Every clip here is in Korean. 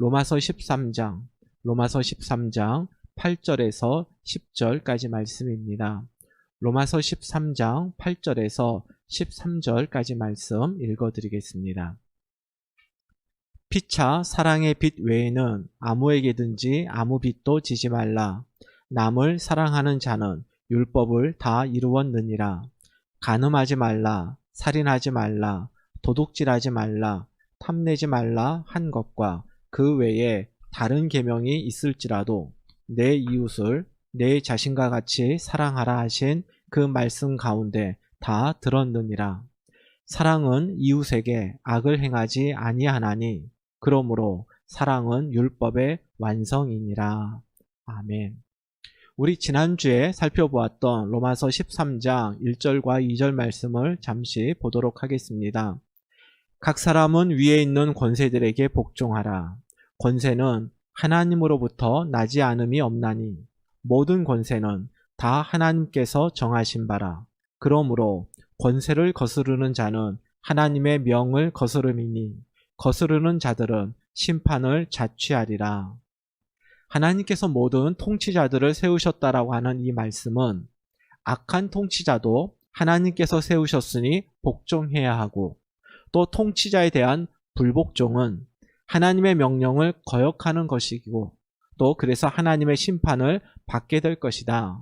로마서 13장 8절에서 10절까지 말씀입니다. 로마서 13장 8절에서 13절까지 말씀 읽어드리겠습니다. 피차 사랑의 빚 외에는 아무에게든지 아무 빚도 지지 말라. 남을 사랑하는 자는 율법을 다 이루었느니라. 간음하지 말라, 살인하지 말라, 도둑질하지 말라, 탐내지 말라 한 것과 그 외에 다른 계명이 있을지라도 내 이웃을 내 자신과 같이 사랑하라 하신 그 말씀 가운데 다 들었느니라. 사랑은 이웃에게 악을 행하지 아니하나니 그러므로 사랑은 율법의 완성이니라. 아멘. 우리 지난주에 살펴보았던 로마서 13장 1절과 2절 말씀을 잠시 보도록 하겠습니다. 각 사람은 위에 있는 권세들에게 복종하라. 권세는 하나님으로부터 나지 않음이 없나니 모든 권세는 다 하나님께서 정하신 바라. 그러므로 권세를 거스르는 자는 하나님의 명을 거스름이니 거스르는 자들은 심판을 자취하리라. 하나님께서 모든 통치자들을 세우셨다라고 하는 이 말씀은 악한 통치자도 하나님께서 세우셨으니 복종해야 하고 또 통치자에 대한 불복종은 하나님의 명령을 거역하는 것이고 또 그래서 하나님의 심판을 받게 될 것이다.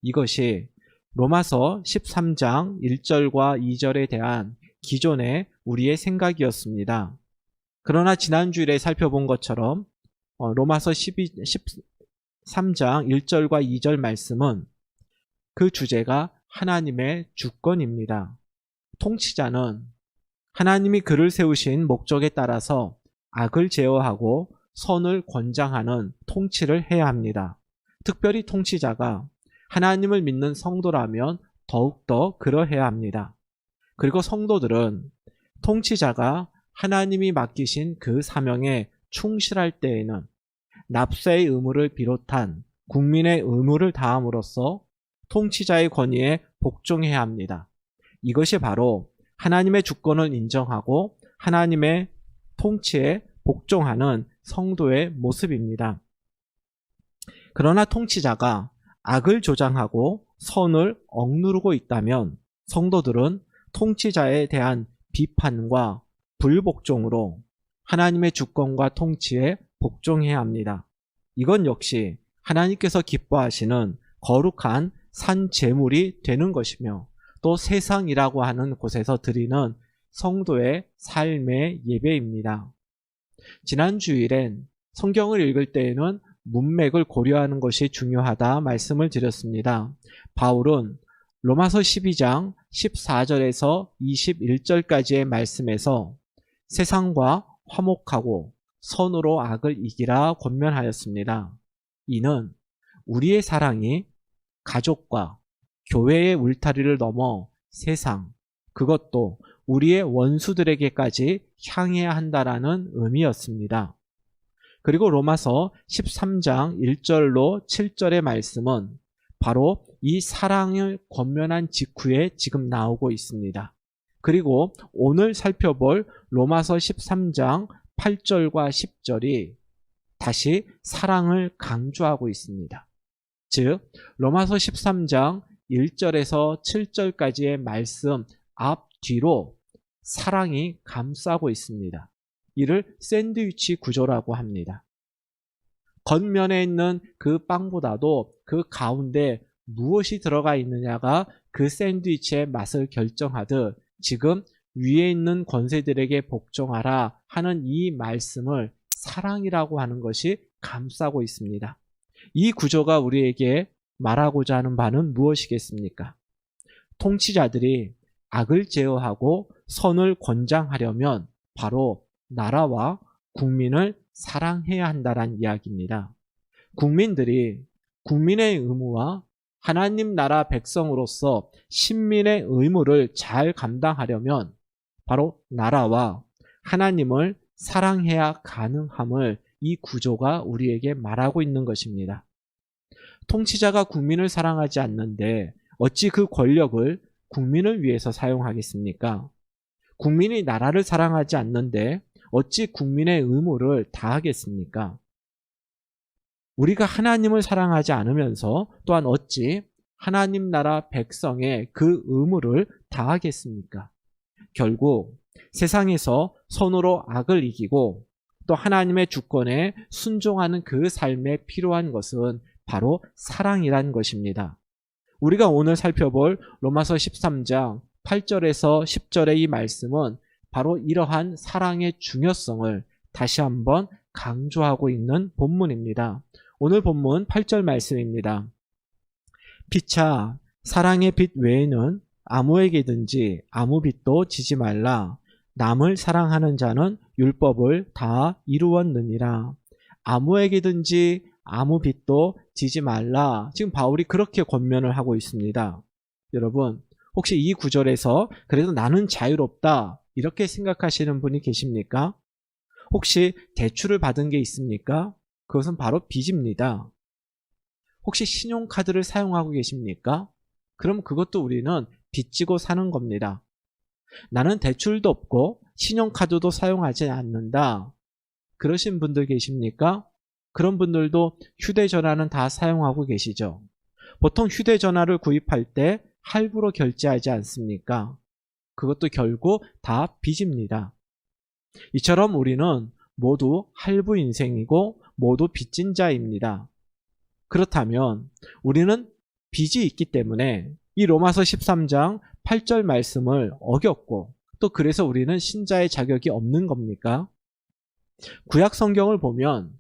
이것이 로마서 13장 1절과 2절에 대한 기존의 우리의 생각이었습니다. 그러나 지난주일에 살펴본 것처럼 로마서 13장 1절과 2절 말씀은 그 주제가 하나님의 주권입니다. 통치자는 하나님이 그를 세우신 목적에 따라서 악을 제어하고 선을 권장하는 통치를 해야 합니다. 특별히 통치자가 하나님을 믿는 성도라면 더욱더 그러해야 합니다. 그리고 성도들은 통치자가 하나님이 맡기신 그 사명에 충실할 때에는 납세의 의무를 비롯한 국민의 의무를 다함으로써 통치자의 권위에 복종해야 합니다. 이것이 바로 하나님의 주권을 인정하고 하나님의 통치에 복종하는 성도의 모습입니다. 그러나 통치자가 악을 조장하고 선을 억누르고 있다면 성도들은 통치자에 대한 비판과 불복종으로 하나님의 주권과 통치에 복종해야 합니다. 이건 역시 하나님께서 기뻐하시는 거룩한 산 제물이 되는 것이며 또 세상이라고 하는 곳에서 드리는 성도의 삶의 예배입니다. 지난 주일엔 성경을 읽을 때에는 문맥을 고려하는 것이 중요하다 말씀을 드렸습니다. 바울은 로마서 12장 14절에서 21절까지의 말씀에서 세상과 화목하고 선으로 악을 이기라 권면하였습니다. 이는 우리의 사랑이 가족과 교회의 울타리를 넘어 세상, 그것도 우리의 원수들에게까지 향해야 한다라는 의미였습니다. 그리고 로마서 13장 1절로 7절의 말씀은 바로 이 사랑을 권면한 직후에 지금 나오고 있습니다. 그리고 오늘 살펴볼 로마서 13장 8절과 10절이 다시 사랑을 강조하고 있습니다. 즉 로마서 13장 1절에서 7절까지의 말씀 앞뒤로 사랑이 감싸고 있습니다. 이를 샌드위치 구조라고 합니다. 겉면에 있는 그 빵보다도 그 가운데 무엇이 들어가 있느냐가 그 샌드위치의 맛을 결정하듯 지금 위에 있는 권세들에게 복종하라 하는 이 말씀을 사랑이라고 하는 것이 감싸고 있습니다. 이 구조가 우리에게 말하고자 하는 바는 무엇이겠습니까? 통치자들이 악을 제어하고 선을 권장하려면 바로 나라와 국민을 사랑해야 한다는 이야기입니다. 국민들이 국민의 의무와 하나님 나라 백성으로서 신민의 의무를 잘 감당하려면 바로 나라와 하나님을 사랑해야 가능함을 이 구조가 우리에게 말하고 있는 것입니다. 통치자가 국민을 사랑하지 않는데 어찌 그 권력을 국민을 위해서 사용하겠습니까? 국민이 나라를 사랑하지 않는데 어찌 국민의 의무를 다하겠습니까? 우리가 하나님을 사랑하지 않으면서 또한 어찌 하나님 나라 백성의 그 의무를 다하겠습니까? 결국 세상에서 선으로 악을 이기고 또 하나님의 주권에 순종하는 그 삶에 필요한 것은 바로 사랑이란 것입니다. 우리가 오늘 살펴볼 로마서 13장 8절에서 10절의 이 말씀은 바로 이러한 사랑의 중요성을 다시 한번 강조하고 있는 본문입니다. 오늘 본문 8절 말씀입니다. 피차 사랑의 빛 외에는 아무에게든지 아무 빚도 지지 말라. 남을 사랑하는 자는 율법을 다 이루었느니라. 아무에게든지 아무 빚도 지지 말라. 지금 바울이 그렇게 권면을 하고 있습니다. 여러분, 혹시 이 구절에서 그래도 나는 자유롭다 이렇게 생각하시는 분이 계십니까? 혹시 대출을 받은 게 있습니까? 그것은 바로 빚입니다. 혹시 신용카드를 사용하고 계십니까? 그럼 그것도 우리는 빚지고 사는 겁니다. 나는 대출도 없고 신용카드도 사용하지 않는다. 그러신 분들 계십니까? 그런 분들도 휴대전화는 다 사용하고 계시죠. 보통 휴대전화를 구입할 때 할부로 결제하지 않습니까? 그것도 결국 다 빚입니다. 이처럼 우리는 모두 할부 인생이고 모두 빚진 자입니다. 그렇다면 우리는 빚이 있기 때문에 이 로마서 13장 8절 말씀을 어겼고 또 그래서 우리는 신자의 자격이 없는 겁니까? 구약 성경을 보면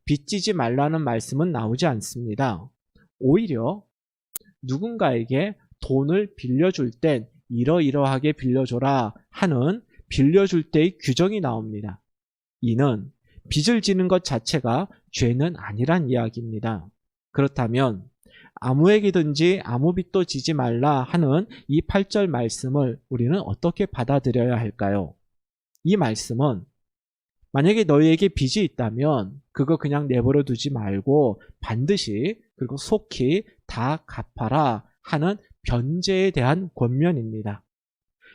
빚지지 말라는 말씀은 나오지 않습니다. 오히려 누군가에게 돈을 빌려줄 땐 이러이러하게 빌려줘라 하는 빌려줄 때의 규정이 나옵니다. 이는 빚을 지는 것 자체가 죄는 아니란 이야기입니다. 그렇다면 아무에게든지 아무 빚도 지지 말라 하는 이 8절 말씀을 우리는 어떻게 받아들여야 할까요? 이 말씀은 만약에 너희에게 빚이 있다면 그거 그냥 내버려 두지 말고 반드시 그리고 속히 다 갚아라 하는 변제에 대한 권면입니다.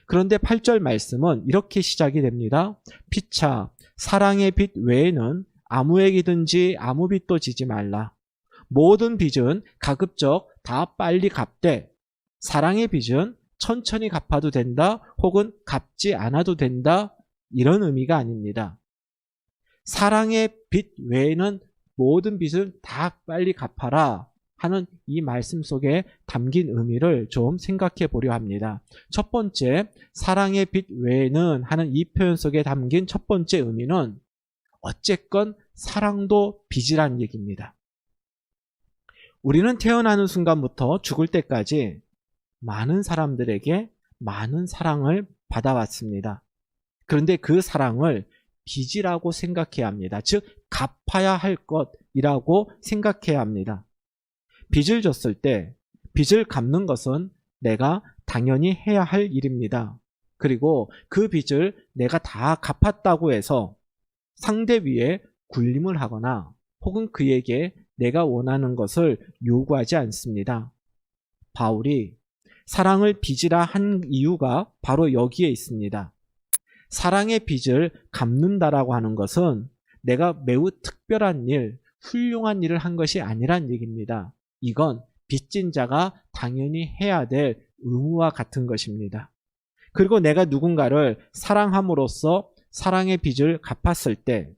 그런데 8절 말씀은 이렇게 시작이 됩니다. 피차 사랑의 빚 외에는 아무에게든지 아무 빚도 지지 말라. 모든 빚은 가급적 다 빨리 갚되 사랑의 빚은 천천히 갚아도 된다 혹은 갚지 않아도 된다 이런 의미가 아닙니다. 사랑의 빚 외에는 모든 빚을 다 빨리 갚아라 하는 이 말씀 속에 담긴 의미를 좀 생각해 보려 합니다. 첫 번째, 사랑의 빚 외에는 하는 이 표현 속에 담긴 첫 번째 의미는 어쨌건 사랑도 빚이란 얘기입니다. 우리는 태어나는 순간부터 죽을 때까지 많은 사람들에게 많은 사랑을 받아왔습니다. 그런데 그 사랑을 빚이라고 생각해야 합니다. 즉 갚아야 할 것이라고 생각해야 합니다. 빚을 졌을 때 빚을 갚는 것은 내가 당연히 해야 할 일입니다. 그리고 그 빚을 내가 다 갚았다고 해서 상대 위에 군림을 하거나 혹은 그에게 내가 원하는 것을 요구하지 않습니다. 바울이 사랑을 빚이라 한 이유가 바로 여기에 있습니다. 사랑의 빚을 갚는다라고 하는 것은 내가 매우 특별한 일, 훌륭한 일을 한 것이 아니란 얘기입니다. 이건 빚진 자가 당연히 해야 될 의무와 같은 것입니다. 그리고 내가 누군가를 사랑함으로써 사랑의 빚을 갚았을 때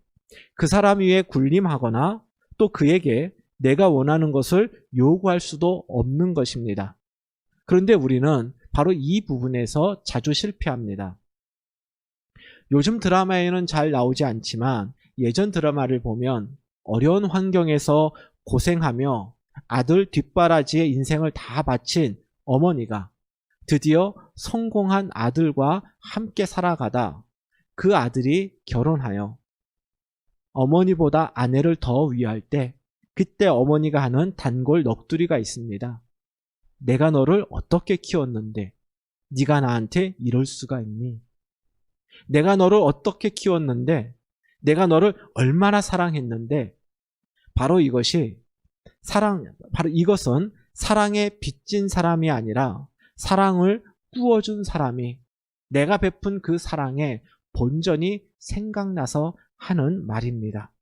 그 사람 위에 군림하거나 또 그에게 내가 원하는 것을 요구할 수도 없는 것입니다. 그런데 우리는 바로 이 부분에서 자주 실패합니다. 요즘 드라마에는 잘 나오지 않지만 예전 드라마를 보면 어려운 환경에서 고생하며 아들 뒷바라지에 인생을 다 바친 어머니가 드디어 성공한 아들과 함께 살아가다 그 아들이 결혼하여 어머니보다 아내를 더 위할 때 그때 어머니가 하는 단골 넋두리가 있습니다. 내가 너를 어떻게 키웠는데 네가 나한테 이럴 수가 있니? 내가 너를 어떻게 키웠는데 내가 너를 얼마나 사랑했는데 바로 이것은 사랑에 빚진 사람이 아니라 사랑을 꾸어준 사람이 내가 베푼 그 사랑에 본전이 생각나서 하는 말입니다.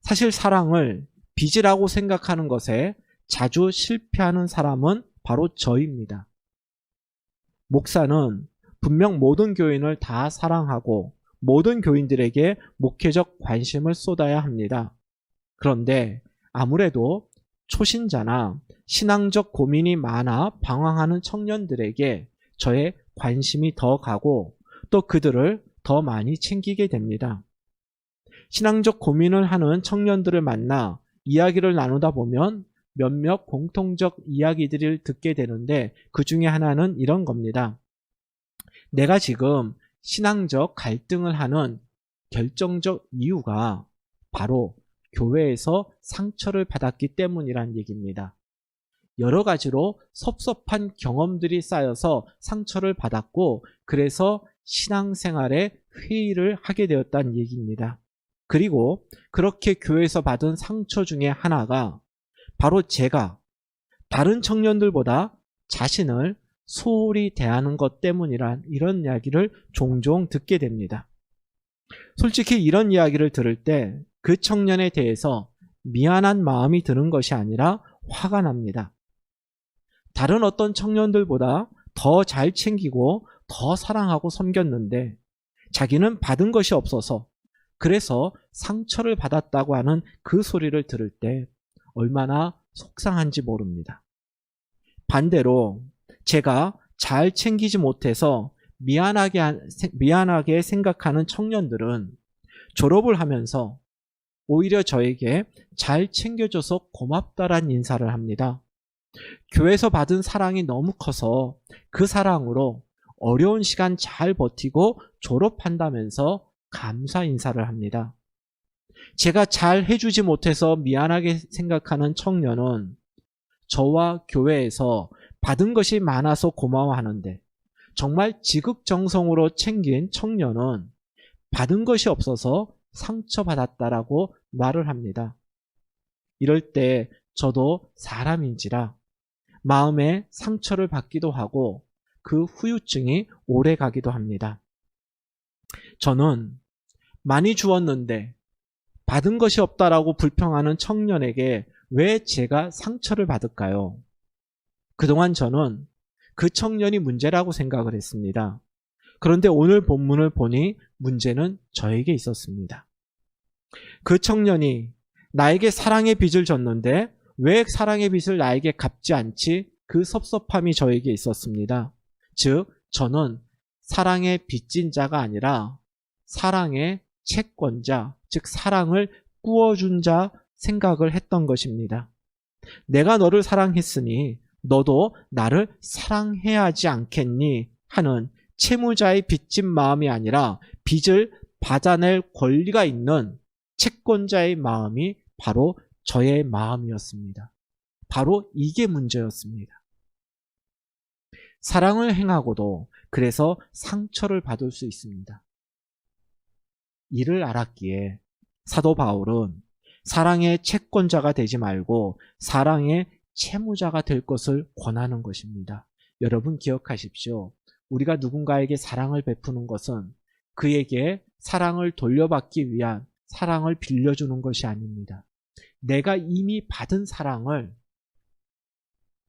사실 사랑을 빚이라고 생각하는 것에 자주 실패하는 사람은 바로 저입니다. 목사는 분명 모든 교인을 다 사랑하고 모든 교인들에게 목회적 관심을 쏟아야 합니다. 그런데 아무래도 초신자나 신앙적 고민이 많아 방황하는 청년들에게 저의 관심이 더 가고 또 그들을 더 많이 챙기게 됩니다. 신앙적 고민을 하는 청년들을 만나 이야기를 나누다 보면 몇몇 공통적 이야기들을 듣게 되는데 그 중에 하나는 이런 겁니다. 내가 지금 신앙적 갈등을 하는 결정적 이유가 바로 교회에서 상처를 받았기 때문이란 얘기입니다. 여러 가지로 섭섭한 경험들이 쌓여서 상처를 받았고 그래서 신앙생활에 회의를 하게 되었다는 얘기입니다. 그리고 그렇게 교회에서 받은 상처 중에 하나가 바로 제가 다른 청년들보다 자신을 소홀히 대하는 것 때문이란 이런 이야기를 종종 듣게 됩니다. 솔직히 이런 이야기를 들을 때 그 청년에 대해서 미안한 마음이 드는 것이 아니라 화가 납니다. 다른 어떤 청년들보다 더 잘 챙기고 더 사랑하고 섬겼는데 자기는 받은 것이 없어서 그래서 상처를 받았다고 하는 그 소리를 들을 때 얼마나 속상한지 모릅니다. 반대로 제가 잘 챙기지 못해서 미안하게 생각하는 청년들은 졸업을 하면서 오히려 저에게 잘 챙겨줘서 고맙다란 인사를 합니다. 교회에서 받은 사랑이 너무 커서 그 사랑으로 어려운 시간 잘 버티고 졸업한다면서 감사 인사를 합니다. 제가 잘 해주지 못해서 미안하게 생각하는 청년은 저와 교회에서 받은 것이 많아서 고마워하는데 정말 지극정성으로 챙긴 청년은 받은 것이 없어서 상처받았다라고 말을 합니다. 이럴 때 저도 사람인지라 마음에 상처를 받기도 하고 그 후유증이 오래 가기도 합니다. 저는 많이 주었는데 받은 것이 없다라고 불평하는 청년에게 왜 제가 상처를 받을까요? 그동안 저는 그 청년이 문제라고 생각을 했습니다. 그런데 오늘 본문을 보니 문제는 저에게 있었습니다. 그 청년이 나에게 사랑의 빚을 졌는데 왜 사랑의 빚을 나에게 갚지 않지? 그 섭섭함이 저에게 있었습니다. 즉, 저는 사랑의 빚진 자가 아니라 사랑의 채권자, 즉 사랑을 꾸어준 자 생각을 했던 것입니다. 내가 너를 사랑했으니 너도 나를 사랑해야 하지 않겠니? 하는 채무자의 빚진 마음이 아니라 빚을 받아낼 권리가 있는 채권자의 마음이 바로 저의 마음이었습니다. 바로 이게 문제였습니다. 사랑을 행하고도 그래서 상처를 받을 수 있습니다. 이를 알았기에 사도 바울은 사랑의 채권자가 되지 말고 사랑의 채무자가 될 것을 권하는 것입니다. 여러분 기억하십시오. 우리가 누군가에게 사랑을 베푸는 것은 그에게 사랑을 돌려받기 위한 사랑을 빌려주는 것이 아닙니다. 내가 이미 받은 사랑을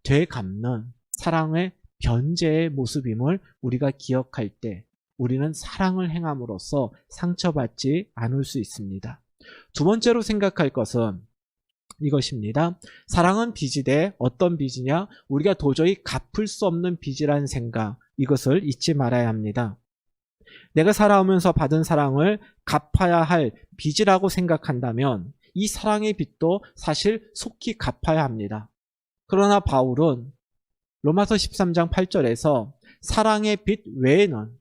되갚는 사랑의 변제의 모습임을 우리가 기억할 때 우리는 사랑을 행함으로써 상처받지 않을 수 있습니다. 두 번째로 생각할 것은 이것입니다. 사랑은 빚이되 어떤 빚이냐? 우리가 도저히 갚을 수 없는 빚이라는 생각, 이것을 잊지 말아야 합니다. 내가 살아오면서 받은 사랑을 갚아야 할 빚이라고 생각한다면 이 사랑의 빚도 사실 속히 갚아야 합니다. 그러나 바울은 로마서 13장 8절에서 사랑의 빚 외에는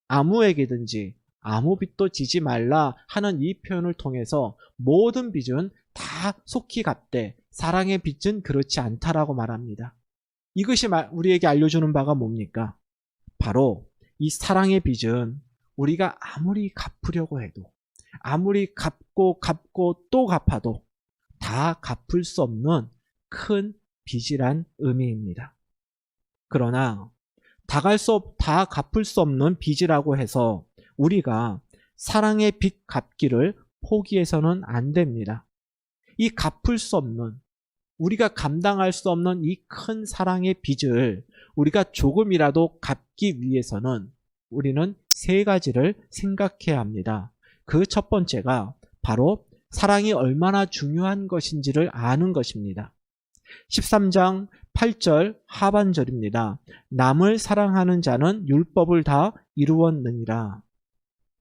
아무에게든지 아무 빚도 지지 말라 하는 이 표현을 통해서 모든 빚은 다 속히 갚되 사랑의 빚은 그렇지 않다라고 말합니다. 이것이 우리에게 알려주는 바가 뭡니까? 바로 이 사랑의 빚은 우리가 아무리 갚으려고 해도 아무리 갚고 또 갚아도 다 갚을 수 없는 큰 빚이란 의미입니다. 그러나 다 갚을 수 없는 빚이라고 해서 우리가 사랑의 빚 갚기를 포기해서는 안 됩니다. 이 갚을 수 없는, 우리가 감당할 수 없는 이 큰 사랑의 빚을 우리가 조금이라도 갚기 위해서는 우리는 세 가지를 생각해야 합니다. 그 첫 번째가 바로 사랑이 얼마나 중요한 것인지를 아는 것입니다. 13장 8절 하반절입니다. 남을 사랑하는 자는 율법을 다 이루었느니라.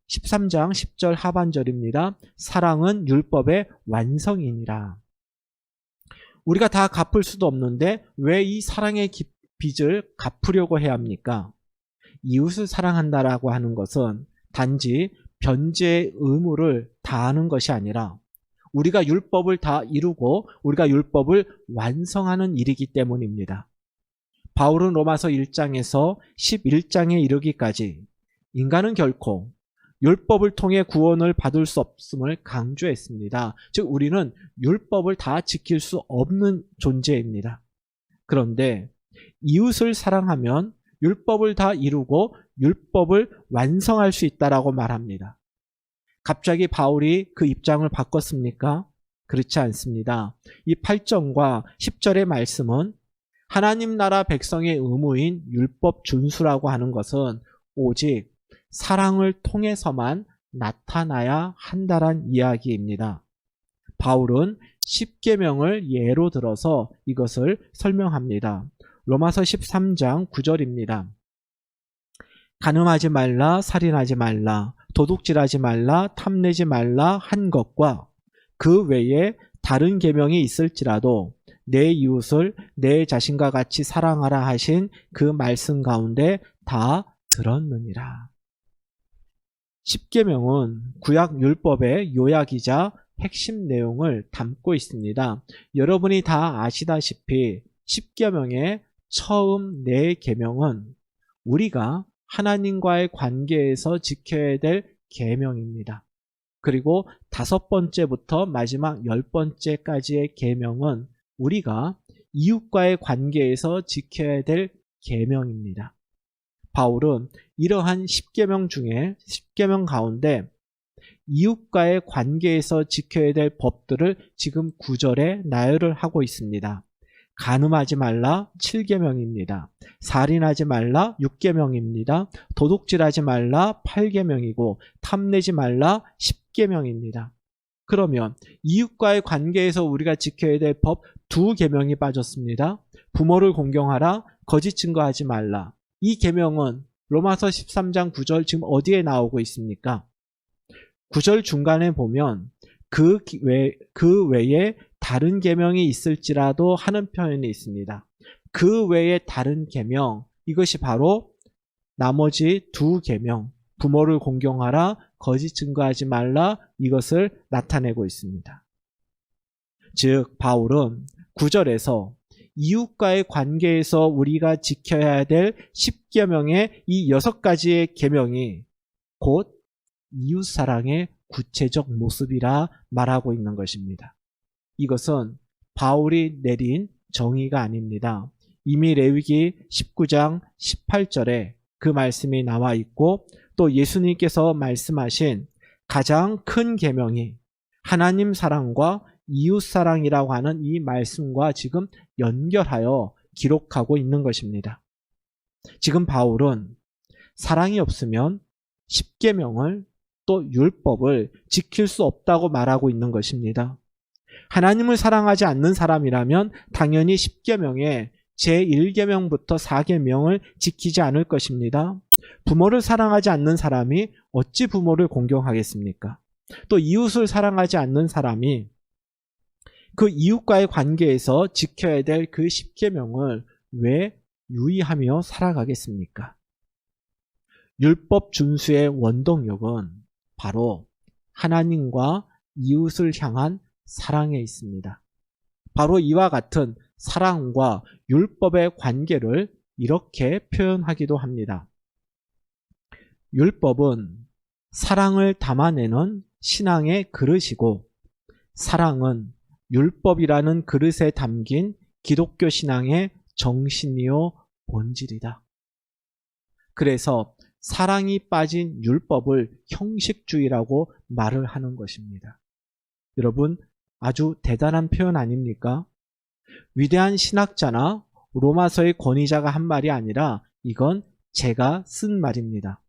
13장 10절 하반절입니다. 사랑은 율법의 완성이니라. 우리가 다 갚을 수도 없는데 왜 이 사랑의 빚을 갚으려고 해야 합니까? 이웃을 사랑한다라고 하는 것은 단지 변제의 의무를 다하는 것이 아니라 우리가 율법을 다 이루고 우리가 율법을 완성하는 일이기 때문입니다. 바울은 로마서 1장에서 11장에 이르기까지 인간은 결코 율법을 통해 구원을 받을 수 없음을 강조했습니다. 즉 우리는 율법을 다 지킬 수 없는 존재입니다. 그런데 이웃을 사랑하면 율법을 다 이루고 율법을 완성할 수 있다라고 말합니다. 갑자기 바울이 그 입장을 바꿨습니까? 그렇지 않습니다. 이 8절과 10절의 말씀은 하나님 나라 백성의 의무인 율법 준수라고 하는 것은 오직 사랑을 통해서만 나타나야 한다란 이야기입니다. 바울은 10계명을 예로 들어서 이것을 설명합니다. 로마서 13장 9절입니다. 간음하지 말라, 살인하지 말라, 도둑질하지 말라, 탐내지 말라 한 것과 그 외에 다른 계명이 있을지라도 내 이웃을 내 자신과 같이 사랑하라 하신 그 말씀 가운데 다 들었느니라. 10계명은 구약 율법의 요약이자 핵심 내용을 담고 있습니다. 여러분이 다 아시다시피 10계명의 처음 4계명은 우리가 하나님과의 관계에서 지켜야 될 계명입니다. 그리고 5번째부터 마지막 10번째까지의 계명은 우리가 이웃과의 관계에서 지켜야 될 계명입니다. 바울은 이러한 10계명 중에 10계명 가운데 이웃과의 관계에서 지켜야 될 법들을 지금 9절에 나열을 하고 있습니다. 간음하지 말라 7계명입니다. 살인하지 말라 6계명입니다. 도둑질하지 말라 8계명이고 탐내지 말라 10계명입니다. 그러면 이웃과의 관계에서 우리가 지켜야 될 법 2계명이 빠졌습니다. 부모를 공경하라, 거짓 증거하지 말라. 이 계명은 로마서 13장 9절 지금 어디에 나오고 있습니까? 9절 중간에 보면 그 외에 다른 계명이 있을지라도 하는 표현이 있습니다. 그 외에 다른 계명, 이것이 바로 나머지 2계명, 부모를 공경하라, 거짓 증거하지 말라, 이것을 나타내고 있습니다. 즉 바울은 9절에서 이웃과의 관계에서 우리가 지켜야 될 10계명의 이 6가지의 계명이 곧 이웃사랑의 구체적 모습이라 말하고 있는 것입니다. 이것은 바울이 내린 정의가 아닙니다. 이미 레위기 19장 18절에 그 말씀이 나와 있고 또 예수님께서 말씀하신 가장 큰 계명이 하나님 사랑과 이웃 사랑이라고 하는 이 말씀과 지금 연결하여 기록하고 있는 것입니다. 지금 바울은 사랑이 없으면 10계명을 또 율법을 지킬 수 없다고 말하고 있는 것입니다. 하나님을 사랑하지 않는 사람이라면 당연히 10계명의 제1계명부터 4계명을 지키지 않을 것입니다. 부모를 사랑하지 않는 사람이 어찌 부모를 공경하겠습니까? 또 이웃을 사랑하지 않는 사람이 그 이웃과의 관계에서 지켜야 될 그 10계명을 왜 유의하며 살아가겠습니까? 율법 준수의 원동력은 바로 하나님과 이웃을 향한 사랑에 있습니다. 바로 이와 같은 사랑과 율법의 관계를 이렇게 표현하기도 합니다. 율법은 사랑을 담아내는 신앙의 그릇이고 사랑은 율법이라는 그릇에 담긴 기독교 신앙의 정신이요 본질이다. 그래서 사랑이 빠진 율법을 형식주의라고 말을 하는 것입니다. 여러분, 아주 대단한 표현 아닙니까? 위대한 신학자나 로마서의 권위자가 한 말이 아니라 이건 제가 쓴 말입니다.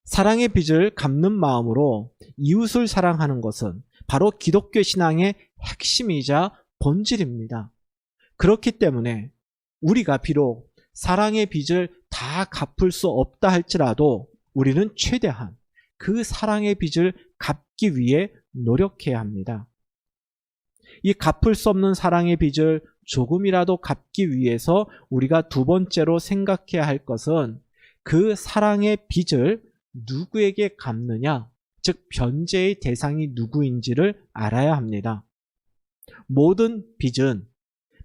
사랑의 빚을 갚는 마음으로 이웃을 사랑하는 것은 바로 기독교 신앙의 핵심이자 본질입니다. 그렇기 때문에 우리가 비록 사랑의 빚을 다 갚을 수 없다 할지라도 우리는 최대한 그 사랑의 빚을 갚기 위해 노력해야 합니다. 이 갚을 수 없는 사랑의 빚을 조금이라도 갚기 위해서 우리가 두 번째로 생각해야 할 것은 그 사랑의 빚을 누구에게 갚느냐, 즉 변제의 대상이 누구인지를 알아야 합니다. 모든 빚은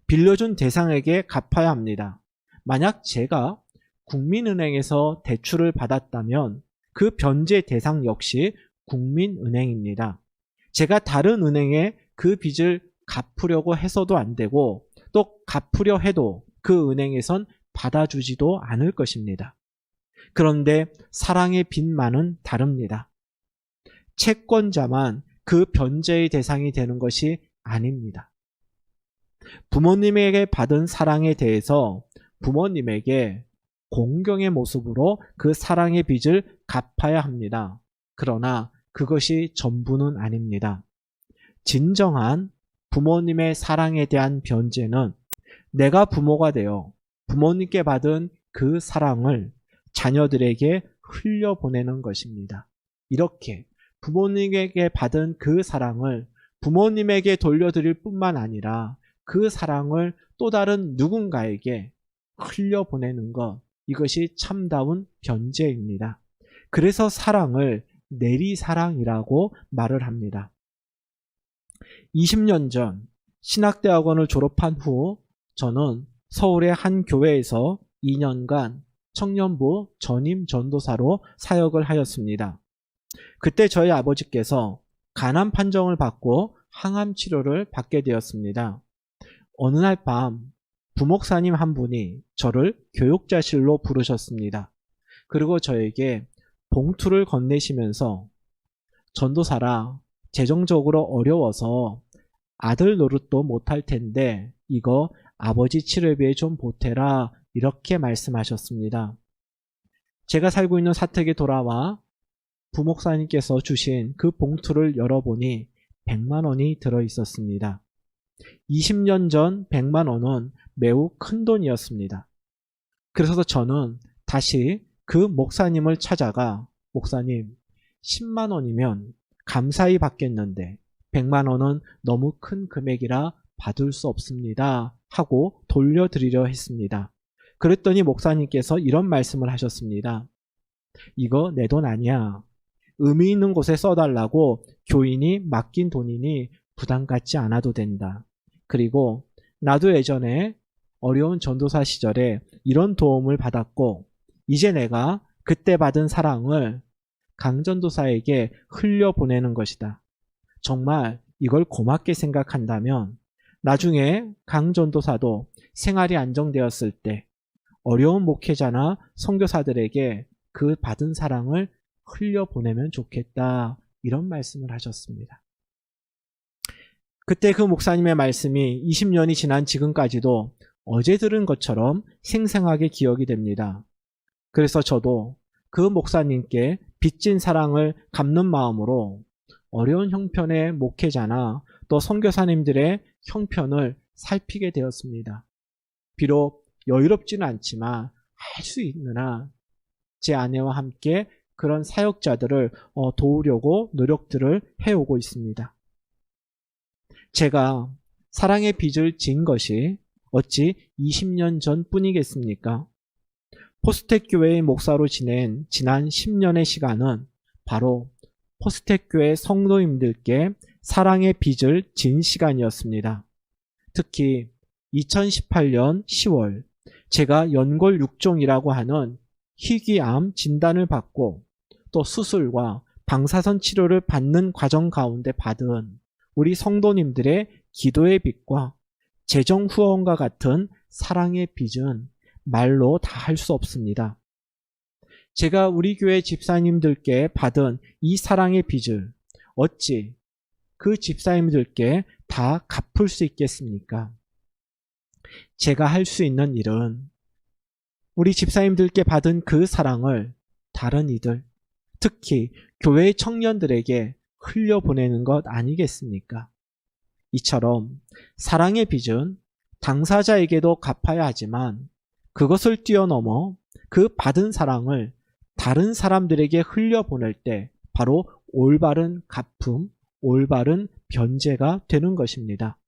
빌려준 대상에게 갚아야 합니다. 만약 제가 국민은행에서 대출을 받았다면 그 변제 대상 역시 국민은행입니다. 제가 다른 은행에 그 빚을 갚으려고 해서도 안 되고 또 갚으려 해도 그 은행에선 받아주지도 않을 것입니다. 그런데 사랑의 빚만은 다릅니다. 채권자만 그 변제의 대상이 되는 것이 아닙니다. 부모님에게 받은 사랑에 대해서 부모님에게 공경의 모습으로 그 사랑의 빚을 갚아야 합니다. 그러나 그것이 전부는 아닙니다. 진정한 부모님의 사랑에 대한 변제는 내가 부모가 되어 부모님께 받은 그 사랑을 자녀들에게 흘려보내는 것입니다. 이렇게 부모님에게 받은 그 사랑을 부모님에게 돌려드릴 뿐만 아니라 그 사랑을 또 다른 누군가에게 흘려보내는 것, 이것이 참다운 변제입니다. 그래서 사랑을 내리사랑이라고 말을 합니다. 20년 전 신학대학원을 졸업한 후 저는 서울의 한 교회에서 2년간 청년부 전임 전도사로 사역을 하였습니다. 그때 저희 아버지께서 간암 판정을 받고 항암 치료를 받게 되었습니다. 어느 날 밤 부목사님 한 분이 저를 교육자실로 부르셨습니다. 그리고 저에게 봉투를 건네시면서 전도사라, 재정적으로 어려워서 아들 노릇도 못할 텐데 이거 아버지 치료비에 좀 보태라, 이렇게 말씀하셨습니다. 제가 살고 있는 사택에 돌아와 부목사님께서 주신 그 봉투를 열어보니 100만 원이 들어있었습니다. 20년 전 100만 원은 매우 큰 돈이었습니다. 그래서 저는 다시 그 목사님을 찾아가, 목사님, 10만 원이면 감사히 받겠는데 100만 원은 너무 큰 금액이라 받을 수 없습니다 하고 돌려드리려 했습니다. 그랬더니 목사님께서 이런 말씀을 하셨습니다. 이거 내 돈 아니야. 의미 있는 곳에 써달라고 교인이 맡긴 돈이니 부담 갖지 않아도 된다. 그리고 나도 예전에 어려운 전도사 시절에 이런 도움을 받았고 이제 내가 그때 받은 사랑을 강전도사에게 흘려보내는 것이다. 정말 이걸 고맙게 생각한다면 나중에 강전도사도 생활이 안정되었을 때 어려운 목회자나 선교사들에게 그 받은 사랑을 흘려보내면 좋겠다, 이런 말씀을 하셨습니다. 그때 그 목사님의 말씀이 20년이 지난 지금까지도 어제 들은 것처럼 생생하게 기억이 됩니다. 그래서 저도 그 목사님께 빚진 사랑을 갚는 마음으로 어려운 형편의 목회자나 또 선교사님들의 형편을 살피게 되었습니다. 비록 여유롭지는 않지만 할 수 있느나 제 아내와 함께 그런 사역자들을 도우려고 노력들을 해오고 있습니다. 제가 사랑의 빚을 진 것이 어찌 20년 전뿐이겠습니까? 포스텍 교회의 목사로 지낸 지난 10년의 시간은 바로 포스텍 교회 성도님들께 사랑의 빚을 진 시간이었습니다. 특히 2018년 10월 제가 연골 6종이라고 하는 희귀암 진단을 받고 또 수술과 방사선 치료를 받는 과정 가운데 받은 우리 성도님들의 기도의 빚과 재정 후원과 같은 사랑의 빚은 말로 다 할 수 없습니다. 제가 우리 교회 집사님들께 받은 이 사랑의 빚을 어찌 그 집사님들께 다 갚을 수 있겠습니까? 제가 할 수 있는 일은 우리 집사님들께 받은 그 사랑을 다른 이들, 특히 교회 청년들에게 흘려보내는 것 아니겠습니까? 이처럼 사랑의 빚은 당사자에게도 갚아야 하지만 그것을 뛰어넘어 그 받은 사랑을 다른 사람들에게 흘려보낼 때 바로 올바른 갚음, 올바른 변제가 되는 것입니다.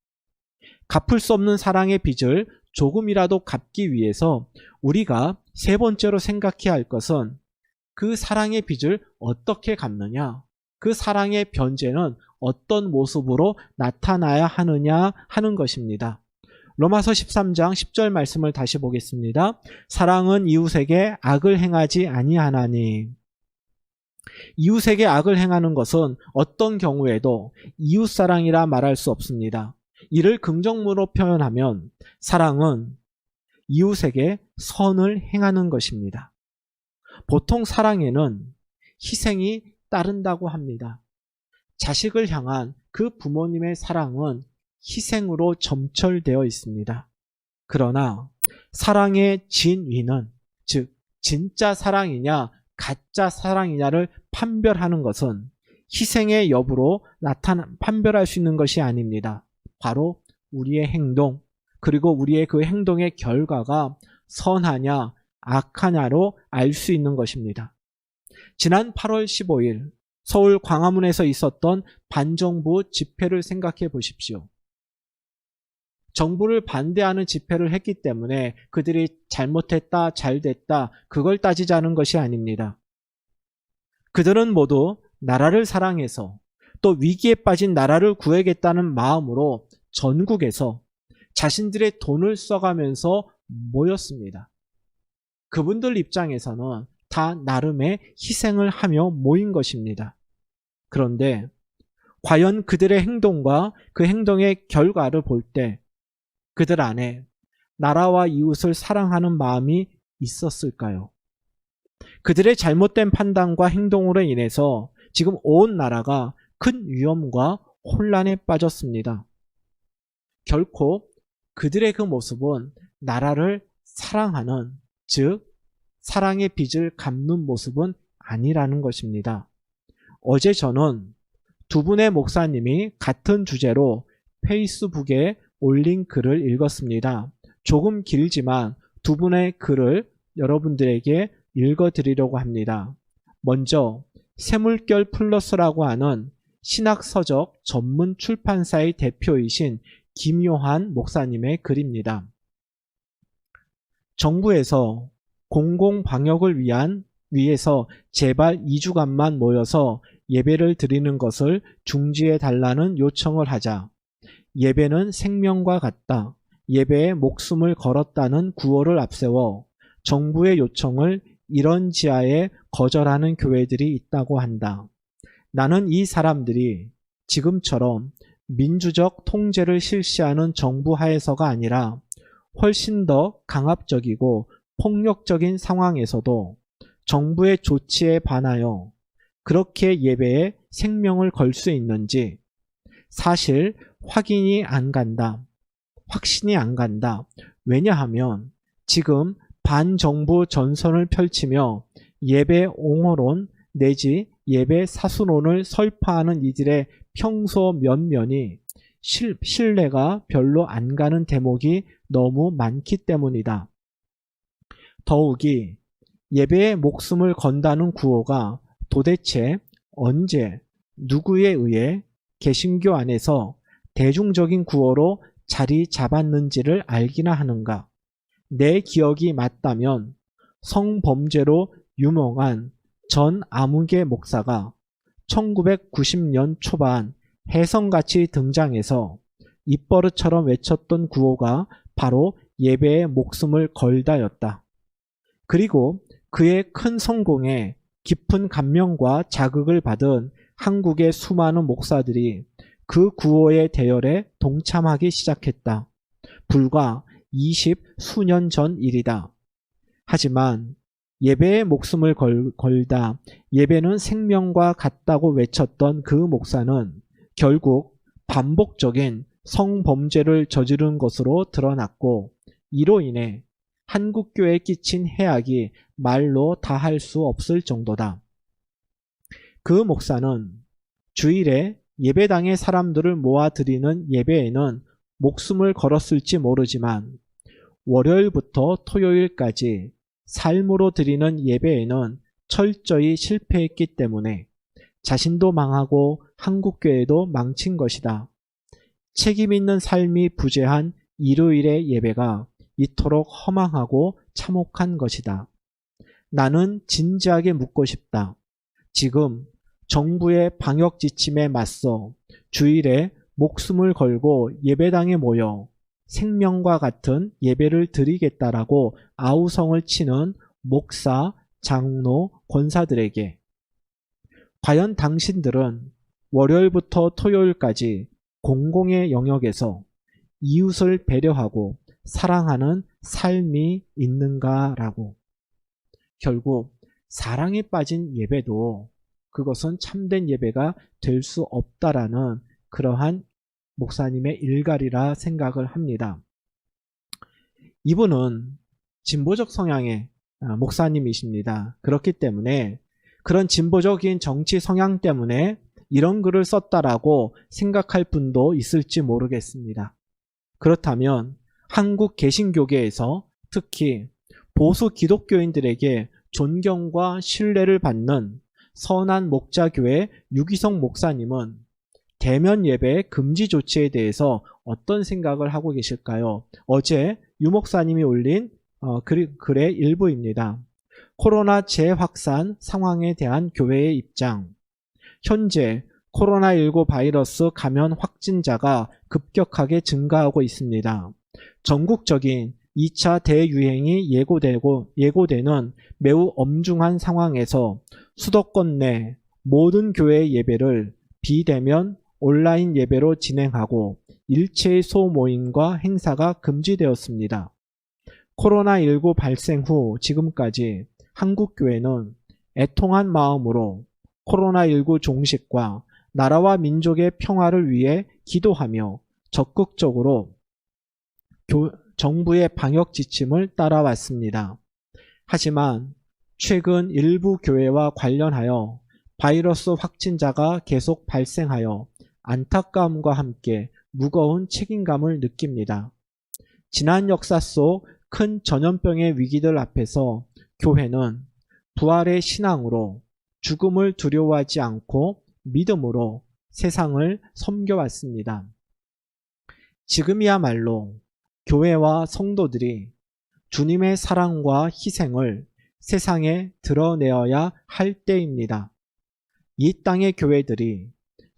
갚을 수 없는 사랑의 빚을 조금이라도 갚기 위해서 우리가 세 번째로 생각해야 할 것은 그 사랑의 빚을 어떻게 갚느냐, 그 사랑의 변제는 어떤 모습으로 나타나야 하느냐 하는 것입니다. 로마서 13장 10절 말씀을 다시 보겠습니다. 사랑은 이웃에게 악을 행하지 아니하나니. 이웃에게 악을 행하는 것은 어떤 경우에도 이웃사랑이라 말할 수 없습니다. 이를 긍정문으로 표현하면 사랑은 이웃에게 선을 행하는 것입니다. 보통 사랑에는 희생이 따른다고 합니다. 자식을 향한 그 부모님의 사랑은 희생으로 점철되어 있습니다. 그러나 사랑의 진위는, 즉 진짜 사랑이냐 가짜 사랑이냐를 판별하는 것은 희생의 여부로 판별할 수 있는 것이 아닙니다. 바로 우리의 행동, 그리고 우리의 그 행동의 결과가 선하냐 악하냐로 알 수 있는 것입니다. 지난 8월 15일 서울 광화문에서 있었던 반정부 집회를 생각해 보십시오. 정부를 반대하는 집회를 했기 때문에 그들이 잘못했다, 잘됐다, 그걸 따지자는 것이 아닙니다. 그들은 모두 나라를 사랑해서 또 위기에 빠진 나라를 구하겠다는 마음으로 전국에서 자신들의 돈을 써가면서 모였습니다. 그분들 입장에서는 다 나름의 희생을 하며 모인 것입니다. 그런데 과연 그들의 행동과 그 행동의 결과를 볼 때 그들 안에 나라와 이웃을 사랑하는 마음이 있었을까요? 그들의 잘못된 판단과 행동으로 인해서 지금 온 나라가 큰 위험과 혼란에 빠졌습니다. 결코 그들의 그 모습은 나라를 사랑하는, 즉 사랑의 빚을 갚는 모습은 아니라는 것입니다. 어제 저는 두 분의 목사님이 같은 주제로 페이스북에 올린 글을 읽었습니다. 조금 길지만 두 분의 글을 여러분들에게 읽어드리려고 합니다. 먼저 새물결 플러스라고 하는 신학서적 전문 출판사의 대표이신 김요한 목사님의 글입니다. 정부에서 공공방역을 위해서 제발 2주간만 모여서 예배를 드리는 것을 중지해 달라는 요청을 하자 예배는 생명과 같다, 예배에 목숨을 걸었다는 구호를 앞세워 정부의 요청을 이런 지하에 거절하는 교회들이 있다고 한다. 나는 이 사람들이 지금처럼 민주적 통제를 실시하는 정부 하에서가 아니라 훨씬 더 강압적이고 폭력적인 상황에서도 정부의 조치에 반하여 그렇게 예배에 생명을 걸 수 있는지 사실 확신이 안 간다. 왜냐하면 지금 반정부 전선을 펼치며 예배 옹호론 내지 예배 사수론을 설파하는 이들의 평소 면면이 신뢰가 별로 안 가는 대목이 너무 많기 때문이다. 더욱이 예배에 목숨을 건다는 구호가 도대체 언제 누구에 의해 개신교 안에서 대중적인 구호로 자리 잡았는지를 알기나 하는가. 내 기억이 맞다면 성범죄로 유명한 전 아무개 목사가 1990년 초반 혜성같이 등장해서 입버릇처럼 외쳤던 구호가 바로 예배에 목숨을 걸다였다. 그리고 그의 큰 성공에 깊은 감명과 자극을 받은 한국의 수많은 목사들이 그 구호의 대열에 동참하기 시작했다. 불과 20수년 전 일이다. 하지만 예배에 목숨을 걸다 예배는 생명과 같다고 외쳤던 그 목사는 결국 반복적인 성범죄를 저지른 것으로 드러났고, 이로 인해 한국교회에 끼친 해악이 말로 다할 수 없을 정도다. 그 목사는 주일에 예배당의 사람들을 모아드리는 예배에는 목숨을 걸었을지 모르지만 월요일부터 토요일까지 삶으로 드리는 예배에는 철저히 실패했기 때문에 자신도 망하고 한국교회도 망친 것이다. 책임 있는 삶이 부재한 일요일의 예배가 이토록 허망하고 참혹한 것이다. 나는 진지하게 묻고 싶다. 지금 정부의 방역 지침에 맞서 주일에 목숨을 걸고 예배당에 모여 생명과 같은 예배를 드리겠다라고 아우성을 치는 목사, 장로, 권사들에게 과연 당신들은 월요일부터 토요일까지 공공의 영역에서 이웃을 배려하고 사랑하는 삶이 있는가라고. 결국 사랑에 빠진 예배도 그것은 참된 예배가 될 수 없다라는 그러한 목사님의 일갈이라 생각을 합니다. 이분은 진보적 성향의 목사님이십니다. 그렇기 때문에 그런 진보적인 정치 성향 때문에 이런 글을 썼다라고 생각할 분도 있을지 모르겠습니다. 그렇다면 한국 개신교계에서 특히 보수 기독교인들에게 존경과 신뢰를 받는 선한 목자교회 유기성 목사님은 대면 예배 금지 조치에 대해서 어떤 생각을 하고 계실까요? 어제 유 목사님이 올린 글의 일부입니다. 코로나 재확산 상황에 대한 교회의 입장. 현재 코로나19 바이러스 감염 확진자가 급격하게 증가하고 있습니다. 전국적인 2차 대유행이 예고되는 매우 엄중한 상황에서 수도권 내 모든 교회 예배를 비대면 온라인 예배로 진행하고 일체의 소모임과 행사가 금지되었습니다. 코로나19 발생 후 지금까지 한국교회는 애통한 마음으로 코로나19 종식과 나라와 민족의 평화를 위해 기도하며 적극적으로 정부의 방역 지침을 따라왔습니다. 하지만 최근 일부 교회와 관련하여 바이러스 확진자가 계속 발생하여 안타까움과 함께 무거운 책임감을 느낍니다. 지난 역사 속 큰 전염병의 위기들 앞에서 교회는 부활의 신앙으로 죽음을 두려워하지 않고 믿음으로 세상을 섬겨왔습니다. 지금이야말로 교회와 성도들이 주님의 사랑과 희생을 세상에 드러내어야 할 때입니다. 이 땅의 교회들이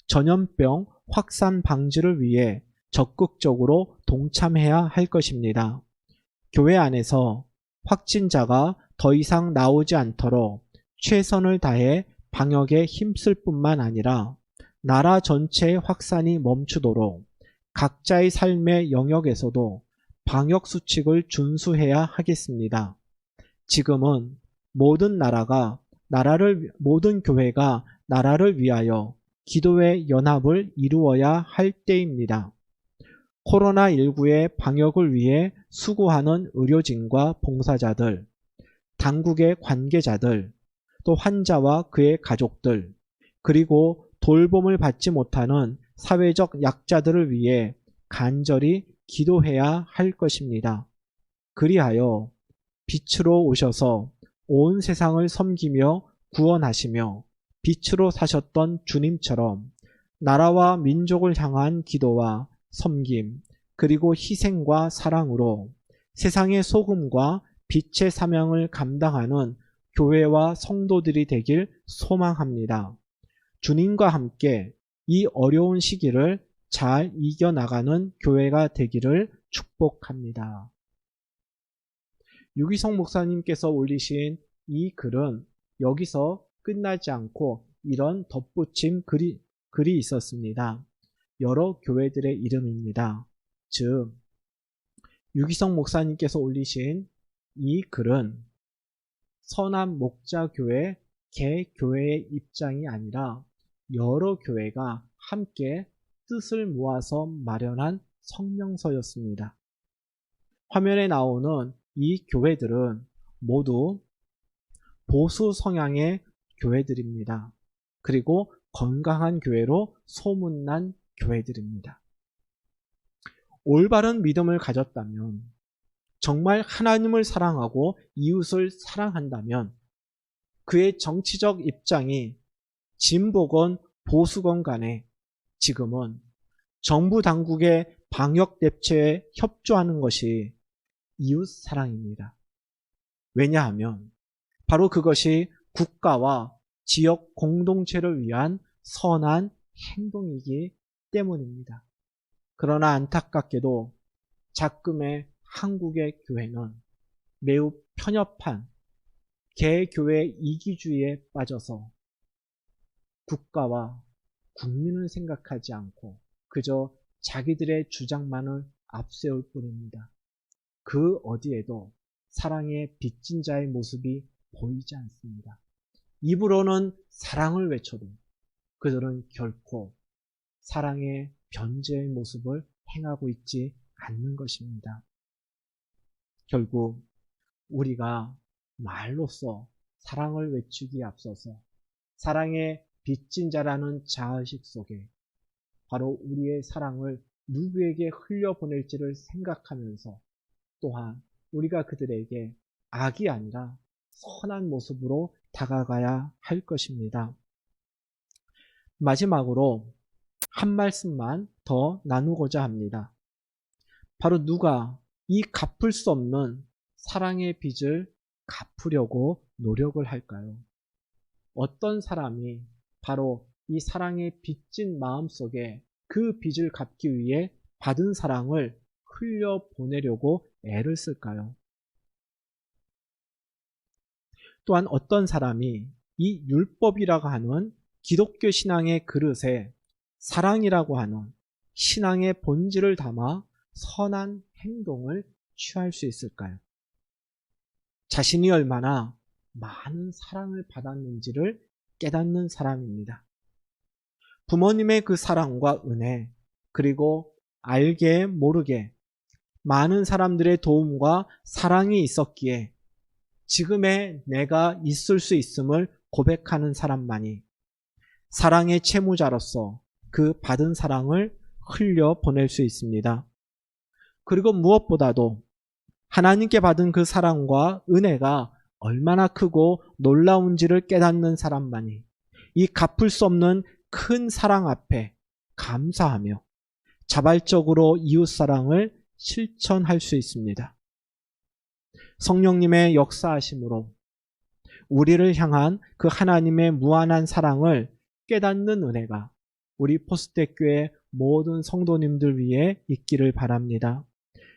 전염병 확산 방지를 위해 적극적으로 동참해야 할 것입니다. 교회 안에서 확진자가 더 이상 나오지 않도록 최선을 다해 방역에 힘쓸 뿐만 아니라 나라 전체의 확산이 멈추도록 각자의 삶의 영역에서도 방역 수칙을 준수해야 하겠습니다. 지금은 모든 교회가 나라를 위하여 기도의 연합을 이루어야 할 때입니다. 코로나19의 방역을 위해 수고하는 의료진과 봉사자들, 당국의 관계자들, 또 환자와 그의 가족들, 그리고 돌봄을 받지 못하는 사회적 약자들을 위해 간절히 기도해야 할 것입니다. 그리하여 빛으로 오셔서 온 세상을 섬기며 구원하시며 빛으로 사셨던 주님처럼 나라와 민족을 향한 기도와 섬김, 그리고 희생과 사랑으로 세상의 소금과 빛의 사명을 감당하는 교회와 성도들이 되길 소망합니다. 주님과 함께 이 어려운 시기를 잘 이겨나가는 교회가 되기를 축복합니다. 유기성 목사님께서 올리신 이 글은 여기서 끝나지 않고 이런 덧붙임 글이 있었습니다. 여러 교회들의 이름입니다. 즉, 유기성 목사님께서 올리신 이 글은 선한 목자교회 개교회의 입장이 아니라 여러 교회가 함께 뜻을 모아서 마련한 성명서였습니다. 화면에 나오는 이 교회들은 모두 보수 성향의 교회들입니다. 그리고 건강한 교회로 소문난 교회들입니다. 올바른 믿음을 가졌다면, 정말 하나님을 사랑하고 이웃을 사랑한다면 그의 정치적 입장이 진보건 보수건 간에 지금은 정부 당국의 방역 대처에 협조하는 것이 이웃 사랑입니다. 왜냐하면 바로 그것이 국가와 지역 공동체를 위한 선한 행동이기 때문입니다. 그러나 안타깝게도 작금의 한국의 교회는 매우 편협한 개교회 이기주의에 빠져서 국가와 국민을 생각하지 않고 그저 자기들의 주장만을 앞세울 뿐입니다. 그 어디에도 사랑의 빚진 자의 모습이 보이지 않습니다. 입으로는 사랑을 외쳐도 그들은 결코 사랑의 변제의 모습을 행하고 있지 않는 것입니다. 결국 우리가 말로써 사랑을 외치기에 앞서서 사랑의 빚진 자라는 자의식 속에 바로 우리의 사랑을 누구에게 흘려보낼지를 생각하면서 또한 우리가 그들에게 악이 아니라 선한 모습으로 다가가야 할 것입니다. 마지막으로 한 말씀만 더 나누고자 합니다. 바로 누가 이 갚을 수 없는 사랑의 빚을 갚으려고 노력을 할까요? 어떤 사람이 바로 이 사랑의 빚진 마음 속에 그 빚을 갚기 위해 받은 사랑을 흘려보내려고 애를 쓸까요? 또한 어떤 사람이 이 율법이라고 하는 기독교 신앙의 그릇에 사랑이라고 하는 신앙의 본질을 담아 선한 행동을 취할 수 있을까요? 자신이 얼마나 많은 사랑을 받았는지를 깨닫는 사람입니다. 부모님의 그 사랑과 은혜, 그리고 알게 모르게 많은 사람들의 도움과 사랑이 있었기에 지금의 내가 있을 수 있음을 고백하는 사람만이 사랑의 채무자로서 그 받은 사랑을 흘려보낼 수 있습니다. 그리고 무엇보다도 하나님께 받은 그 사랑과 은혜가 얼마나 크고 놀라운지를 깨닫는 사람만이 이 갚을 수 없는 큰 사랑 앞에 감사하며 자발적으로 이웃사랑을 실천할 수 있습니다. 성령님의 역사하심으로 우리를 향한 그 하나님의 무한한 사랑을 깨닫는 은혜가 우리 포스텍교회 모든 성도님들 위해 있기를 바랍니다.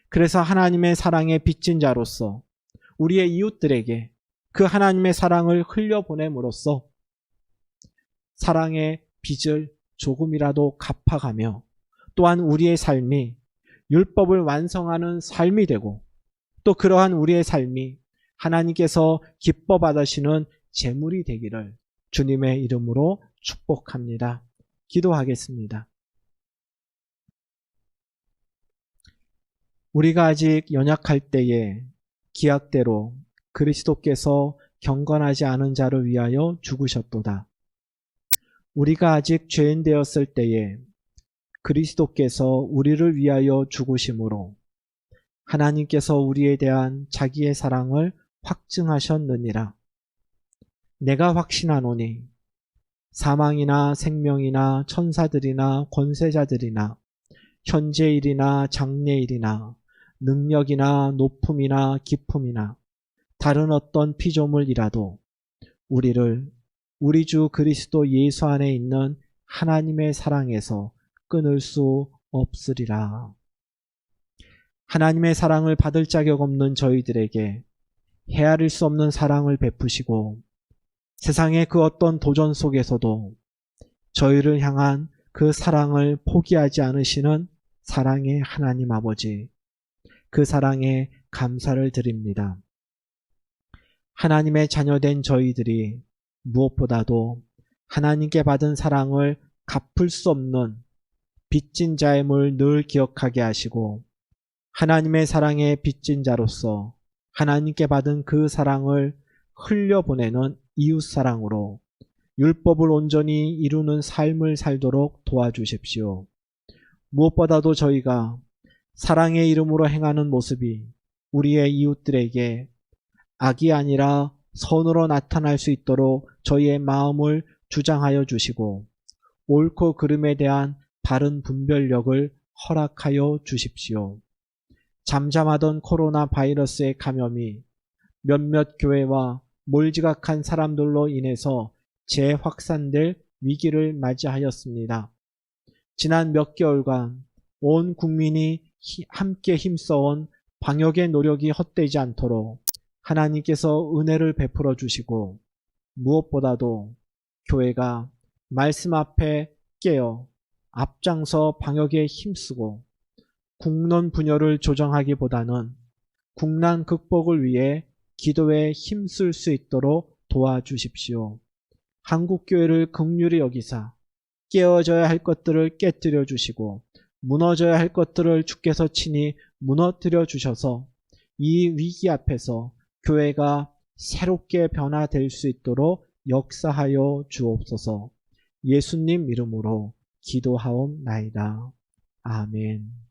그래서 하나님의 사랑에 빚진 자로서 우리의 이웃들에게 그 하나님의 사랑을 흘려보냄으로써 사랑의 빚을 조금이라도 갚아가며 또한 우리의 삶이 율법을 완성하는 삶이 되고 또 그러한 우리의 삶이 하나님께서 기뻐 받으시는 제물이 되기를 주님의 이름으로 축복합니다. 기도하겠습니다. 우리가 아직 연약할 때에 기약대로 그리스도께서 경건하지 않은 자를 위하여 죽으셨도다. 우리가 아직 죄인 되었을 때에 그리스도께서 우리를 위하여 죽으심으로 하나님께서 우리에 대한 자기의 사랑을 확증하셨느니라. 내가 확신하노니 사망이나 생명이나 천사들이나 권세자들이나 현재일이나 장래일이나 능력이나 높음이나 깊음이나 다른 어떤 피조물이라도 우리를 우리 주 그리스도 예수 안에 있는 하나님의 사랑에서 끊을 수 없으리라. 하나님의 사랑을 받을 자격 없는 저희들에게 헤아릴 수 없는 사랑을 베푸시고 세상의 그 어떤 도전 속에서도 저희를 향한 그 사랑을 포기하지 않으시는 사랑의 하나님 아버지, 그 사랑에 감사를 드립니다. 하나님의 자녀된 저희들이 무엇보다도 하나님께 받은 사랑을 갚을 수 없는 빚진 자임을 늘 기억하게 하시고 하나님의 사랑에 빚진 자로서 하나님께 받은 그 사랑을 흘려보내는 이웃사랑으로 율법을 온전히 이루는 삶을 살도록 도와주십시오. 무엇보다도 저희가 사랑의 이름으로 행하는 모습이 우리의 이웃들에게 악이 아니라 선으로 나타날 수 있도록 저희의 마음을 주장하여 주시고 옳고 그름에 대한 바른 분별력을 허락하여 주십시오. 잠잠하던 코로나 바이러스의 감염이 몇몇 교회와 몰지각한 사람들로 인해서 재확산될 위기를 맞이하였습니다. 지난 몇 개월간 온 국민이 함께 힘써온 방역의 노력이 헛되지 않도록 하나님께서 은혜를 베풀어 주시고 무엇보다도 교회가 말씀 앞에 깨어 앞장서 방역에 힘쓰고 국론 분열을 조정하기보다는 국난 극복을 위해 기도에 힘쓸 수 있도록 도와주십시오. 한국교회를 긍휼히 여기사 깨어져야 할 것들을 깨뜨려 주시고 무너져야 할 것들을 주께서 친히 무너뜨려 주셔서 이 위기 앞에서 교회가 새롭게 변화될 수 있도록 역사하여 주옵소서. 예수님 이름으로 기도하옵나이다. 아멘.